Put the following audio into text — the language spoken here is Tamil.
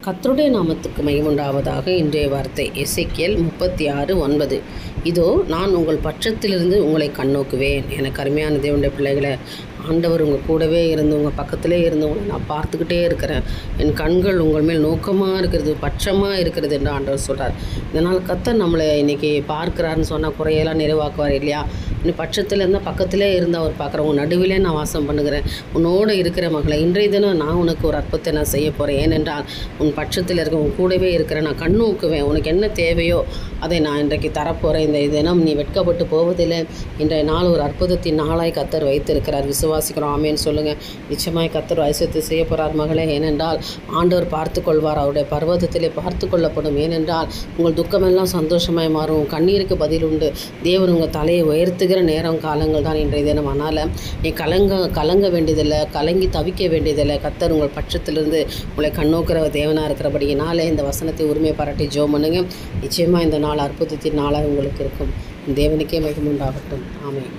கர்த்தருடைய நாமத்துக்கு மகிமையுண்டாவதாக. இன்றைய வார்த்தை எசேக்கியேல் 36:9. இதோ நான் உங்கள் பட்சத்திலிருந்து உங்களை கண்ணோக்குவேன். எனக்கு அருமையான தேவனுடைய பிள்ளைகளை, ஆண்டவர் உங்கள் கூடவே இருந்து உங்கள் பக்கத்திலே இருந்து உங்களை நான் பார்த்துக்கிட்டே இருக்கிறேன். என் கண்கள் உங்கள் மேல் நோக்கமாக இருக்கிறது, பட்சமாக இருக்கிறது என்று ஆண்டவர் சொல்கிறார். இதனால் கர்த்தர் நம்மளை இன்றைக்கி பார்க்குறாருன்னு சொன்னால் குறையெல்லாம் நிறைவாக்குவார் இல்லையா? இன்னும் பட்சத்தில் இருந்தால் பக்கத்திலே இருந்து அவர் பார்க்குறேன். உங்கள் நடுவிலே நான் வாசம் பண்ணுகிறேன், உன்னோடு இருக்கிற மகளை. இன்றைய தினம் நான் உனக்கு ஒரு அற்புதத்தை நான் செய்ய போகிறேன். ஏனென்றால் உன் பட்சத்தில் இருக்க உன் கூடவே இருக்கிறேன். நான் கண்ணோக்குவேன். உனக்கு என்ன தேவையோ அதை நான் இன்றைக்கு தரப்போகிறேன். இந்த தினம் நீ வெட்கப்பட்டு போவதில்லை. இன்றைய நாள் ஒரு அற்புதத்தின் நாளாய் கர்த்தர் வைத்திருக்கிறார். விசுவாசிக்கிறோம். ஆமேன்னு சொல்லுங்கள். நிச்சயமாய் கர்த்தர் ஐசுவத்தை செய்ய போகிறார் மகளே. ஏனென்றால் ஆண்டவர் பார்த்து கொள்வார். அவருடைய பர்வதத்திலே பார்த்து கொள்ளப்படும். ஏனென்றால் உங்கள் துக்கமெல்லாம் சந்தோஷமாய் மாறும். கண்ணீருக்கு பதில் உண்டு. தேவன் உங்கள் தலையை உயர்த்துகிற நேரம் காலங்கள் தான் இன்றைய தினம். அதனால் நீ கலங்க வேண்டியதில்லை, கலங்கி தவிக்க வேண்டியதில்லை. கர்த்தர் உங்கள் பட்சத்திலிருந்து உங்களை கண்ணோக்கிற தேவனாக இருக்கிறபடியினாலே இந்த வசனத்தை உரிமையை பாராட்டி ஜெபம் பண்ணுங்க. நிச்சயமாக இந்த நாள் அற்புதத்தின் நாளாக உங்களுக்கு இருக்கும். தேவனுக்கே மகிமை உண்டாகட்டும். ஆமென்.